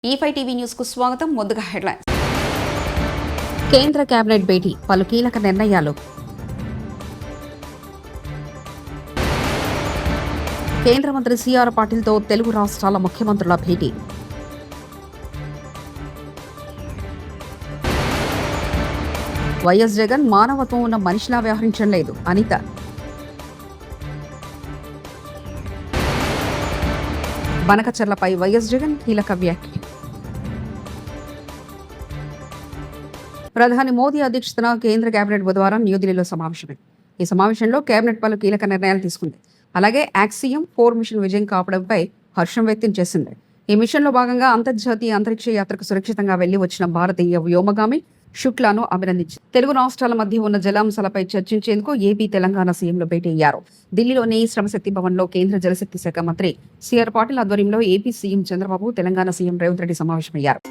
E5 TV news కు స్వాగతం. ముందుగా హెడ్లైన్స్. కేంద్ర కేబినెట్ భేటీ, పలు కీలక నిర్ణయాలు. కేంద్ర మంత్రి సిఆర్ పాటిల్తో తెలుగు రాష్ట్రాల ముఖ్యమంత్రుల భేటీ. వైఎస్ జగన్ మానవత్వం ఉన్న మనిషిలా వ్యవహరించడం లేదు అనిత. బనకచర్లపై వైఎస్ జగన్ కీలక వ్యాఖ్యలు. ప్రధాని మోదీ అధ్యక్షతన కేంద్ర కేబినెట్ బుధవారం న్యూఢిల్లీలో సమావేశమైంది. ఈ సమావేశంలో కేబినెట్ పలు కీలక నిర్ణయాలు తీసుకుంది. అలాగే యాక్సియం 4 మిషన్ విజయం కావడంపై హర్షం వ్యక్తం చేసింది. ఈ మిషన్లో భాగంగా అంతర్జాతీయ అంతరిక్ష యాత్రకు సురక్షితంగా వెళ్లి వచ్చిన భారతీయ వ్యోమగామి శుక్లాను అభినందించింది. తెలుగు రాష్ట్రాల మధ్య ఉన్న జలాంశాలపై చర్చించేందుకు ఏపీ, తెలంగాణ సీఎంలు భేటీ అయ్యారు. ఢిల్లీలోని శ్రమశక్తి భవన్లో కేంద్ర జలశక్తి శాఖ మంత్రి సిఆర్ పాటిల్ ఆధ్వర్యంలో AP CM Chandrababu, Telangana CM Revanth Reddy సమావేశమయ్యారు.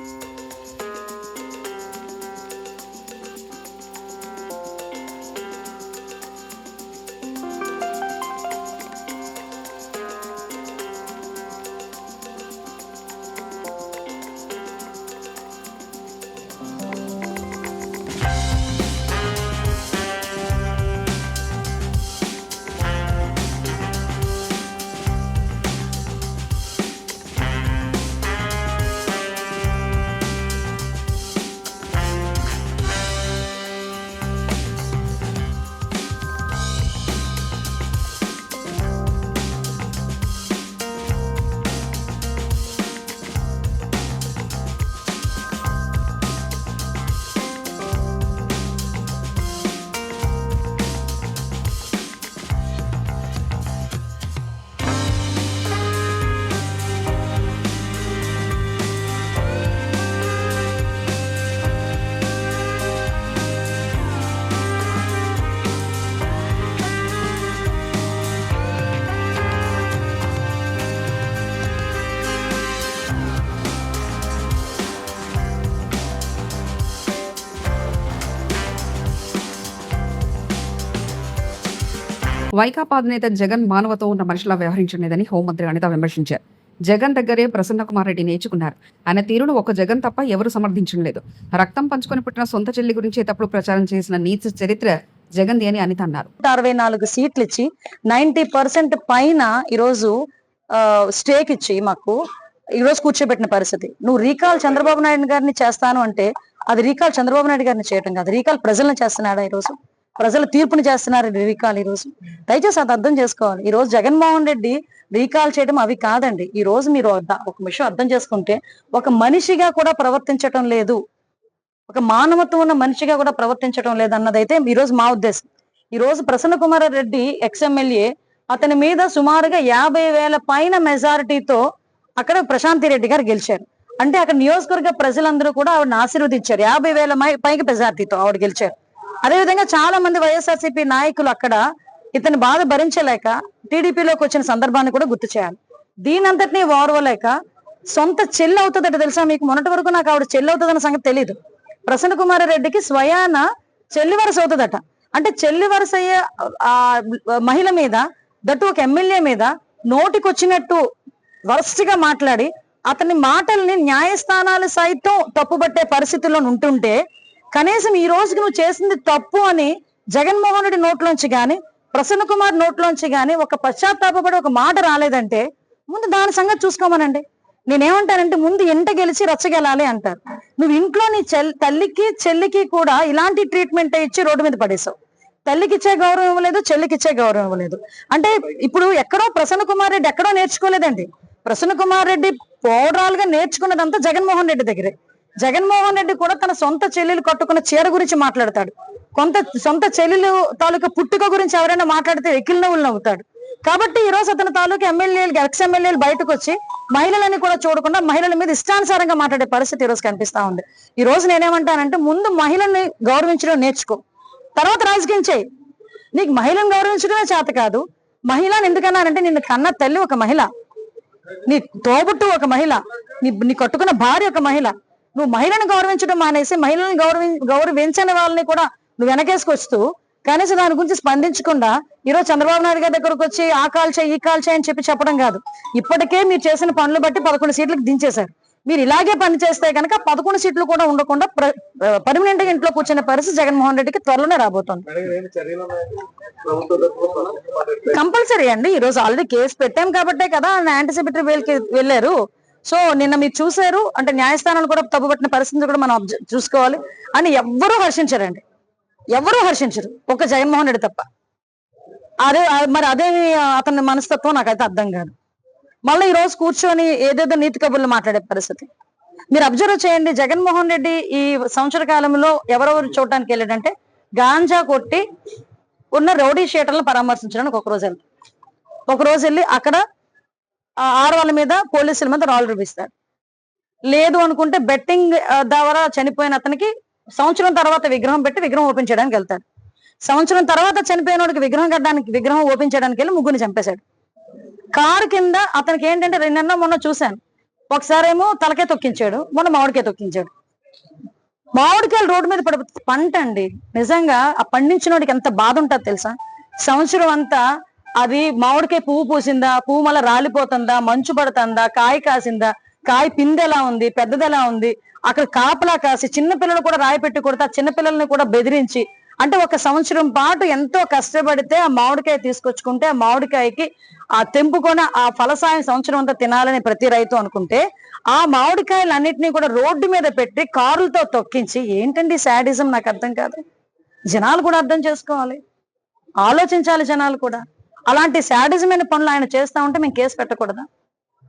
వైకాపా అధినేత జగన్ మానవతో ఉన్న మనిషిలా వ్యవహరించలేదని హోంమంత్రి అనిత విమర్శించారు. జగన్ దగ్గరే ప్రసన్న కుమార్ రెడ్డి నేర్చుకున్నారు. ఆయన తీరును ఒక జగన్ తప్ప ఎవరు సమర్థించడం లేదు. రక్తం పంచుకొని పుట్టిన సొంత చెల్లి గురించి తప్పుడు ప్రచారం చేసిన నీచ చరిత్ర జగన్ది అని అనిత అన్నారు. 64 సీట్లు ఇచ్చి 90% పైన ఈరోజు స్టేక్ ఇచ్చి మాకు ఈరోజు కూర్చోబెట్టిన పరిస్థితి. నువ్వు రీకాల్ చంద్రబాబు నాయుడు గారిని చేస్తాను అంటే అది రీకాల్ చంద్రబాబు నాయుడు గారిని చేయటం కాదు, రీకాల్ ప్రజలను చేస్తున్నాడా? ఈరోజు ప్రజల తీర్పుని చేస్తున్నారు రీకాల్. ఈ రోజు దయచేసి అది అర్థం చేసుకోవాలి. ఈ రోజు జగన్మోహన్ రెడ్డి రీకాల్ చేయడం అవి కాదండి. ఈ రోజు మీరు ఒక విషయం అర్థం చేసుకుంటే, ఒక మనిషిగా కూడా ప్రవర్తించటం లేదు, ఒక మానవత్వం ఉన్న మనిషిగా కూడా ప్రవర్తించడం లేదు అన్నదైతే ఈ రోజు మా ఉద్దేశం. ఈ రోజు ప్రసన్న కుమార్ రెడ్డి ఎక్స్ఎమ్మెల్యే, అతని మీద సుమారుగా 50,000 పైన మెజారిటీతో అక్కడ ప్రశాంతి రెడ్డి గారు గెలిచారు. అంటే అక్కడ నియోజకవర్గ ప్రజలందరూ కూడా ఆవిడని ఆశీర్వదించారు. 50,000 పైకి మెజారిటీతో ఆవిడ గెలిచారు. అదేవిధంగా చాలా మంది వైఎస్ఆర్సీపీ నాయకులు అక్కడ ఇతని బాధ భరించలేక టీడీపీలోకి వచ్చిన సందర్భాన్ని కూడా గుర్తు చేయాలి. దీనంతటినీ ఓర్వలేక సొంత చెల్లి అవుతుందట తెలుసా మీకు? మొన్నటి వరకు నాకు ఆవిడ చెల్లి అవుతుందన్న సంగతి తెలియదు. ప్రసన్న కుమార్ రెడ్డికి స్వయాన చెల్లి వరుస అవుతుందట. అంటే చెల్లి వరుస అయ్యే ఆ మహిళ మీద, దట్టు ఒక ఎమ్మెల్యే మీద నోటికొచ్చినట్టు వరస్ట్గా మాట్లాడి అతని మాటల్ని న్యాయస్థానాలు సైతం తప్పుబట్టే పరిస్థితుల్లో ఉంటుంటే, కనీసం ఈ రోజుకి నువ్వు చేసింది తప్పు అని జగన్మోహన్ రెడ్డి నోట్లోంచి గాని, ప్రసన్న కుమార్ నోట్లోంచి గాని ఒక పశ్చాత్తాపడి ఒక మాట రాలేదంటే ముందు దాని సంగతి చూసుకోమనండి. నేనేమంటానంటే, ముందు ఎంట గెలిచి రచ్చగెలాలి అంటారు. నువ్వు ఇంట్లో నీ తల్లికి చెల్లికి కూడా ఇలాంటి ట్రీట్మెంట్ ఇచ్చి రోడ్డు మీద పడేసావు. తల్లికి ఇచ్చే గౌరవం ఇవ్వలేదు, చెల్లికి ఇచ్చే గౌరవం ఇవ్వలేదు. అంటే ఇప్పుడు ఎక్కడో ప్రసన్న కుమార్ రెడ్డి ఎక్కడో నేర్చుకోలేదండి. ప్రసన్న కుమార్ రెడ్డి ఓవరాల్ గా నేర్చుకున్నదంతా జగన్మోహన్ రెడ్డి దగ్గరే. జగన్మోహన్ రెడ్డి కూడా తన సొంత చెల్లెలు కట్టుకున్న చీర గురించి మాట్లాడతాడు. సొంత చెల్లెలు తాలూకా పుట్టుక గురించి ఎవరైనా మాట్లాడితే ఎక్కిలి నవ్వులు నవ్వుతాడు. కాబట్టి ఈ రోజు అతని తాలూకా ఎమ్మెల్యేలు, ఎక్స్ ఎమ్మెల్యేలు బయటకు వచ్చి మహిళలని కూడా చూడకుండా మహిళల మీద ఇష్టానుసారంగా మాట్లాడే పరిస్థితి ఈ రోజు కనిపిస్తా ఉంది. ఈ రోజు నేనేమంటానంటే, ముందు మహిళల్ని గౌరవించడం నేర్చుకో, తర్వాత రాజకీయం చేయి. నీకు మహిళను గౌరవించడమే చేత కాదు. మహిళని ఎందుకన్నానంటే, నిన్ను కన్న తల్లి ఒక మహిళ, నీ తోబుట్టు ఒక మహిళ, నీ కట్టుకున్న భార్య ఒక మహిళ. నువ్వు మహిళను గౌరవించడం మానేసి మహిళలను గౌరవించని వాళ్ళని కూడా నువ్వు వెనకేసుకొస్తూ కనీసం దాని గురించి స్పందించకుండా ఈరోజు చంద్రబాబు నాయుడు గారి దగ్గరకు వచ్చి ఆ కాల్ చేయి, ఈ కాల్ చేయి అని చెప్పడం కాదు. ఇప్పటికే మీరు చేసిన పనులు బట్టి 11 సీట్లకు దించేశారు. మీరు ఇలాగే పని చేస్తే కనుక 11 సీట్లు కూడా ఉండకుండా పర్మనెంట్ గా ఇంట్లో కూర్చునే పరిస్థితి జగన్మోహన్ రెడ్డికి త్వరలోనే రాబోతోంది. కంపల్సరీ అండి. ఈ రోజు ఆల్రెడీ కేసు పెట్టాం కాబట్టే కదా యాంటిసిపేటరీ వేల్కి వెళ్ళారు. సో నిన్న మీరు చూసారు అంటే న్యాయస్థానాలు కూడా తప్పుపట్టిన పరిస్థితి కూడా మనం చూసుకోవాలి. అని ఎవ్వరూ హర్షించారండి, ఎవరూ హర్షించరు, ఒక జగన్మోహన్ రెడ్డి తప్ప. మరి అదే అతని మనస్తత్వం నాకైతే అర్థం కాదు. మళ్ళీ ఈ రోజు కూర్చొని ఏదేదో నీతి కబుర్లు మాట్లాడే పరిస్థితి. మీరు అబ్జర్వ్ చేయండి, జగన్మోహన్ రెడ్డి ఈ సంవత్సర కాలంలో ఎవరెవరు చూడటానికి వెళ్ళాడంటే గాంజా కొట్టి ఉన్న రౌడీ షీటర్లను పరామర్శించడానికి ఒక రోజు వెళ్ళి అక్కడ ఆడవాళ్ళ మీద పోలీసుల మీద రాళ్ళు రూపిస్తాడు. లేదు అనుకుంటే బెట్టింగ్ ద్వారా చనిపోయిన అతనికి సంవత్సరం తర్వాత విగ్రహం పెట్టి విగ్రహం ఓపెన్ చేయడానికి వెళ్తాడు. సంవత్సరం తర్వాత చనిపోయిన వాడికి విగ్రహం ఓపెన్ చేయడానికి వెళ్ళి ముగ్గురిని చంపేశాడు. కారు కింద అతనికి ఏంటంటే మొన్న చూశాను, ఒకసారి ఏమో తలకే తొక్కించాడు, మొన్న మామిడికాయ తొక్కించాడు. మామిడికాయలు రోడ్డు మీద పంట అండి. నిజంగా ఆ పండించిన వాడికి ఎంత బాధ ఉంటుందో తెలుసా? సంవత్సరం అంతా అది మామిడికాయ పువ్వు పూసిందా, పువ్వు మళ్ళీ రాలిపోతుందా, మంచు పడుతుందా, కాయ కాసిందా, కాయ పిందె ఎలా ఉంది, పెద్దది ఎలా ఉంది, అక్కడ కాపలా కాసి చిన్నపిల్లలు కూడా రాయి పెట్టి కొడతా, చిన్నపిల్లల్ని కూడా బెదిరించి, అంటే ఒక సంవత్సరం పాటు ఎంతో కష్టపడితే ఆ మామిడికాయ తీసుకొచ్చుకుంటే ఆ మామిడికాయకి ఆ తెంపుకొని ఆ ఫలసాయం సంవత్సరం అంతా తినాలని ప్రతి రైతు అనుకుంటే ఆ మామిడికాయలన్నింటినీ కూడా రోడ్డు మీద పెట్టి కారులతో తొక్కించి, ఏంటండి శాడిజం? నాకు అర్థం కాదు. జనాలు కూడా అర్థం చేసుకోవాలి, ఆలోచించాలి జనాలు కూడా. అలాంటి శాడిజమైన పనులు ఆయన చేస్తా ఉంటే మేము కేసు పెట్టకూడదా?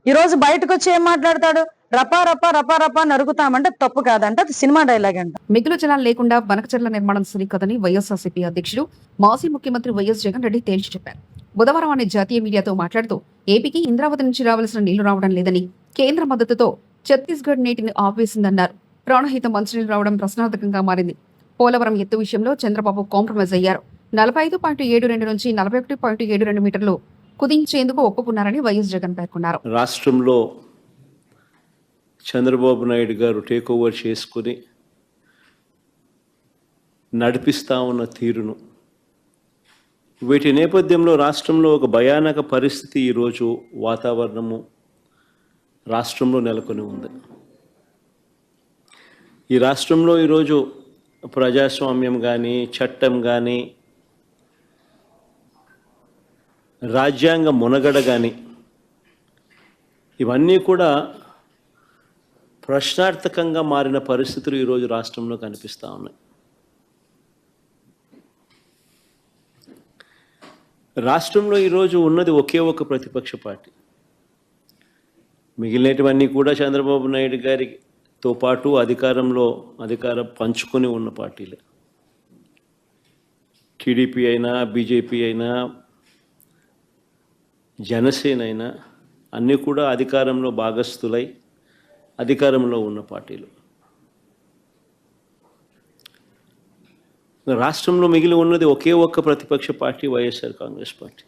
ఈ రోజు బయటకు వచ్చి ఏం మాట్లాడతాడు? రపా రపా రపా రపా నరుగుతామంటే తప్పు కాదంటే అది సినిమా డైలాగ్ అంట. మిగులు జనాలు లేకుండా బనకచర్ల నిర్మాణం సరికదని వైఎస్ఆర్సీపీ అధ్యక్షుడు మాజీ ముఖ్యమంత్రి వైఎస్ జగన్ రెడ్డి తేల్చి చెప్పారు. బుధవారం అనే జాతీయ మీడియాతో మాట్లాడుతూ ఏపీకి ఇంద్రావతి నుంచి రావాల్సిన నీళ్లు రావడం లేదని, కేంద్ర మద్దతుతో ఛత్తీస్గఢ్ నీటిని ఆపేసిందన్నారు. ప్రాణహిత మంచినీళ్లు రావడం ప్రశ్నార్థకంగా మారింది. పోలవరం ఎత్తు విషయంలో చంద్రబాబు కాంప్రమైజ్ అయ్యారు. 45.72 నుంచి 41.72 మీటర్లు కుదించేందుకు ఒప్పుకున్నారని వైఎస్ జగన్ పేర్కొన్నారు. రాష్ట్రంలో చంద్రబాబు నాయుడు గారు టేక్ ఓవర్ చేసుకుని నడిపిస్తా ఉన్న తీరును, వీటి నేపథ్యంలో రాష్ట్రంలో ఒక భయానక పరిస్థితి ఈరోజు వాతావరణము రాష్ట్రంలో నెలకొని ఉంది. ఈ రాష్ట్రంలో ఈరోజు ప్రజాస్వామ్యం కానీ, చట్టం కానీ, రాజ్యాంగ మునగడ కానీ, ఇవన్నీ కూడా ప్రశ్నార్థకంగా మారిన పరిస్థితులు ఈరోజు రాష్ట్రంలో కనిపిస్తూ ఉన్నాయి. రాష్ట్రంలో ఈరోజు ఉన్నది ఒకే ఒక ప్రతిపక్ష పార్టీ. మిగిలినటువన్నీ కూడా చంద్రబాబు నాయుడు గారితో పాటు అధికారం పంచుకొని ఉన్న పార్టీలే. టీడీపీ అయినా, బీజేపీ అయినా, జనసేన అయినా అన్నీ కూడా అధికారంలో భాగస్థులై అధికారంలో ఉన్న పార్టీలు. రాష్ట్రంలో మిగిలి ఉన్నది ఒకే ఒక్క ప్రతిపక్ష పార్టీ, వైఎస్ఆర్ కాంగ్రెస్ పార్టీ.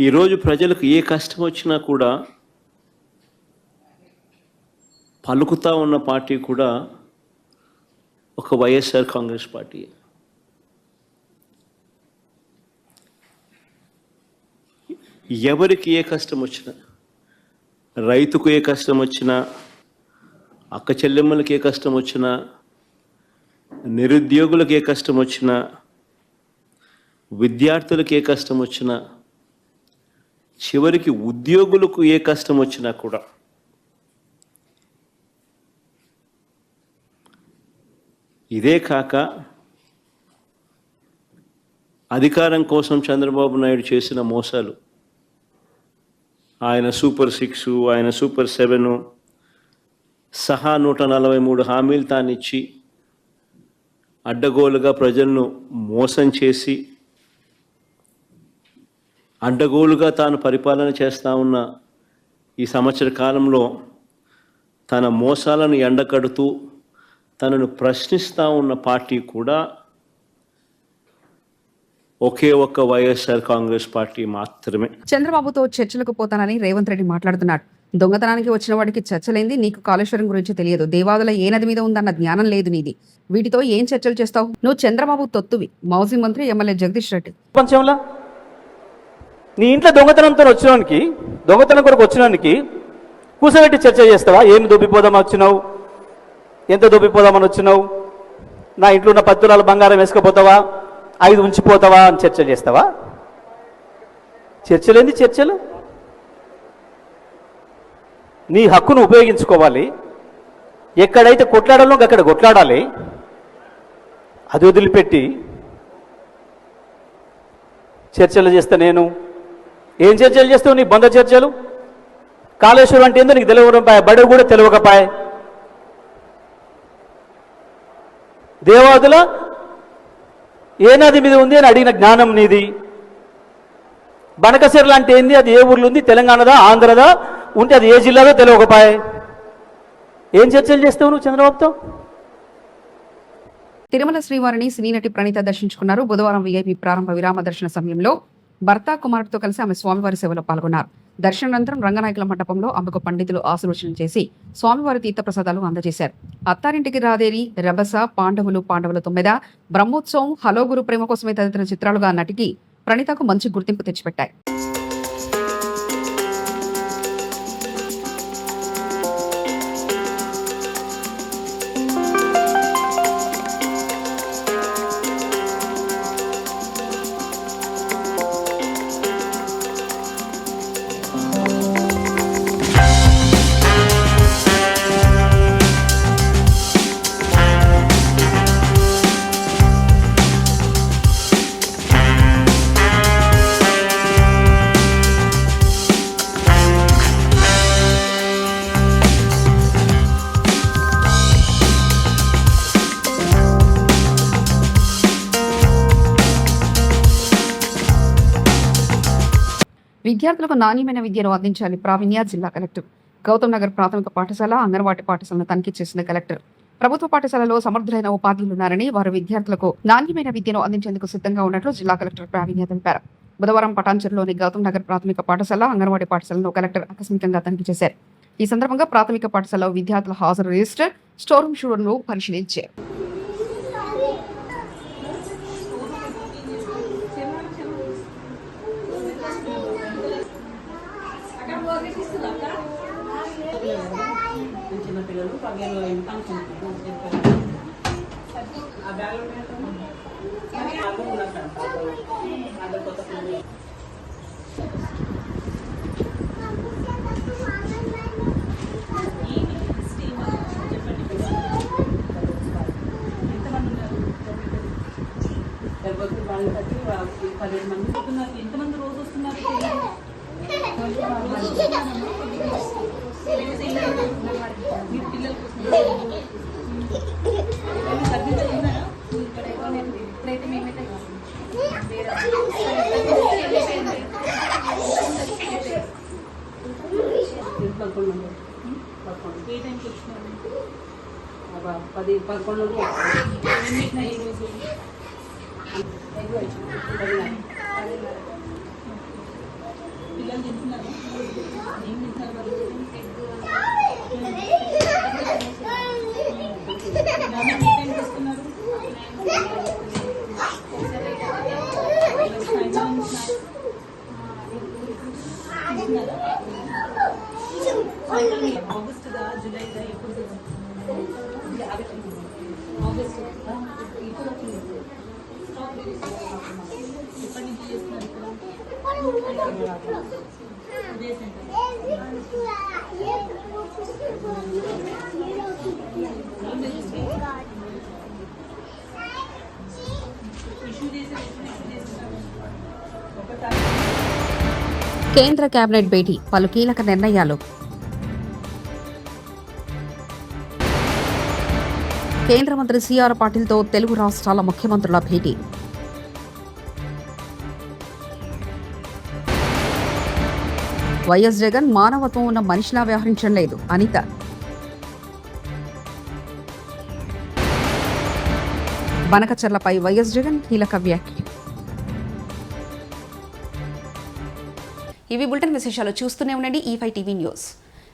ఈరోజు ప్రజలకు ఏ కష్టం వచ్చినా కూడా పలుకుతా ఉన్న పార్టీ కూడా ఒక వైఎస్ఆర్ కాంగ్రెస్ పార్టీ. ఎవరికి ఏ కష్టం వచ్చినా, రైతుకు ఏ కష్టం వచ్చినా, అక్క చెల్లెమ్మలకి ఏ కష్టం వచ్చినా, నిరుద్యోగులకు ఏ కష్టం వచ్చినా, విద్యార్థులకు ఏ కష్టం వచ్చినా, చివరికి ఉద్యోగులకు ఏ కష్టం వచ్చినా కూడా ఇదే కాక అధికారం కోసం చంద్రబాబు నాయుడు చేసిన మోసాలు, ఆయన సూపర్ 6, ఆయన సూపర్ 7 సహా 143 హామీలు తానిచ్చి అడ్డగోలుగా ప్రజలను మోసం చేసి అడ్డగోలుగా తాను పరిపాలన చేస్తూ ఉన్న ఈ సంవత్సర కాలంలో తన మోసాలను ఎండకడుతూ తనను ప్రశ్నిస్తూ ఉన్న పార్టీ కూడా ఒకే ఒక్క వైఎస్ఆర్ కాంగ్రెస్ పార్టీ మాత్రమే. చంద్రబాబుతో చర్చలకు పోతానని రేవంత్ రెడ్డి మాట్లాడుతున్నాడు. దొంగతనానికి వచ్చిన వాడికి చర్చలేంది, నీకు కాళేశ్వరం గురించి తెలియదు, దేవాదుల ఏ నది మీద ఉందన్న జ్ఞానం లేదు నీది, వీటితో ఏం చర్చలు చేస్తావు? నువ్వు చంద్రబాబు తొత్తువి. మాజీ మంత్రి ఎమ్మెల్యే జగదీష్ రెడ్డి. ప్రపంచంలో నీ ఇంట్లో దొంగతనంతో వచ్చినానికి, దొంగతనం కొరకు వచ్చినానికి కూర్చోబెట్టి చర్చ చేస్తావా? ఏమి దొబ్బిపోదామని వచ్చినావు, ఎంత దొబ్బిపోదామని వచ్చినావు, నా ఇంట్లో ఉన్న 10 తులాల బంగారం వేసుకుపోతావా, 5 ఉంచిపోతావా అని చర్చ చేస్తావా? చర్చలేంది చర్చలు? నీ హక్కును ఉపయోగించుకోవాలి. ఎక్కడైతే కొట్లాడాలో అక్కడ కొట్లాడాలి. అది వదిలిపెట్టి చర్చలు చేస్తా నేను. ఏం చర్చలు చేస్తావు? నీ బంధ చర్చలు. కాళేశ్వరం అంటే ఏందో నీకు తెలియకపోయా, బడి కూడా తెలియకపోయా. దేవాదుల ఏ నది మీద ఉంది అని అడిగిన జ్ఞానం నీది. బనకసిరలు అంటే ఏంది, అది ఏ ఊర్లో ఉంది, తెలంగాణదా ఆంధ్రదా, ఉంటే అది ఏ జిల్లాదో తెలియకపోయా. ఏం చర్చలు చేస్తావు నువ్వు చంద్రబాబుతో? తిరుమల శ్రీవారిని సినీ నటి ప్రణీత దర్శించుకున్నారు. బుధవారం వీఐపీ ప్రారంభ విరామ దర్శన సమయంలో భర్త కుమారుడితో కలిసి ఆమె స్వామివారి సేవలో పాల్గొన్నారు. దర్శనానంతరం రంగనాయకుల మండపంలో ఆమెకు పండితులు ఆశీర్వచనం చేసి స్వామివారి తీర్థప్రసాదాలు అందజేశారు. అత్తారింటికి రాదేరి, రభస, పాండవులు 9, బ్రహ్మోత్సవం, హలో గురు ప్రేమ కోసమే తదితర చిత్రాలుగా నటికి ప్రణీతకు మంచి గుర్తింపు తెచ్చిపెట్టాయి. విద్యార్థులకు నాణ్యమైన విద్యను అందించాలి. ప్రావీణ్య జిల్లా కలెక్టర్ గౌతమ్ నగర్ ప్రాథమిక పాఠశాల, అంగన్వాడీ పాఠశాలను తనిఖీ చేసిన కలెక్టర్ ప్రభుత్వ పాఠశాలలో సమర్థులైన ఉపాధ్యాయులున్నారని, వారు విద్యార్థులకు నాణ్యమైన విద్యను అందించేందుకు సిద్ధంగా ఉన్నట్లు జిల్లా కలెక్టర్ ప్రావీణ్య తెలిపారు. బుధవారం పటాన్చెరులోని గౌతమ్ నగర్ ప్రాథమిక పాఠశాల, అంగన్వాడీ పాఠశాలను కలెక్టర్ ఆకస్మికంగా తనిఖీ చేశారు. ఈ సందర్భంగా ప్రాథమిక పాఠశాలలో విద్యార్థుల హాజరు రిజిస్టర్, స్టోర్ రూమ్ షూడర్ను పరిశీలించారు. ఎంతమంది రోజు వస్తున్నారు? మీ పిల్లల కోసం ఇప్పుడైతే మేమైతే ఏ టైంకి వచ్చినారు? 10-11 ఈరోజు పిల్లలు తింటున్నారు. ఏం తింటున్నారు వాళ్ళు? ఏ టైంకి వస్తున్నారు? ఆగస్ట్ జూలై ఎప్పుడు? ఆగస్ట్ ఇప్పుడు ఎప్పటి నుంచి చేస్తున్నారు ఇక్కడ? ఇదే సెంటర్. ఇష్యూ చేస్తున్నారు. కేంద్ర కేబినెట్ భేటీ, పలు కీలక నిర్ణయాలు. కేంద్ర మంత్రి సిఆర్ పాటిల్తో తెలుగు రాష్ట్రాల ముఖ్యమంత్రుల భేటీ. వైఎస్ జగన్ మానవత్వం ఉన్న మనిషిలా వ్యవహరించడం లేదు, అనిత. బనకచర్లపై వైఎస్ జగన్ కీలక వ్యాఖ్యలు. ఇవి బులెటిన్ విశేషాలు. చూస్తూనే ఉండండి E5 టీవీ న్యూస్.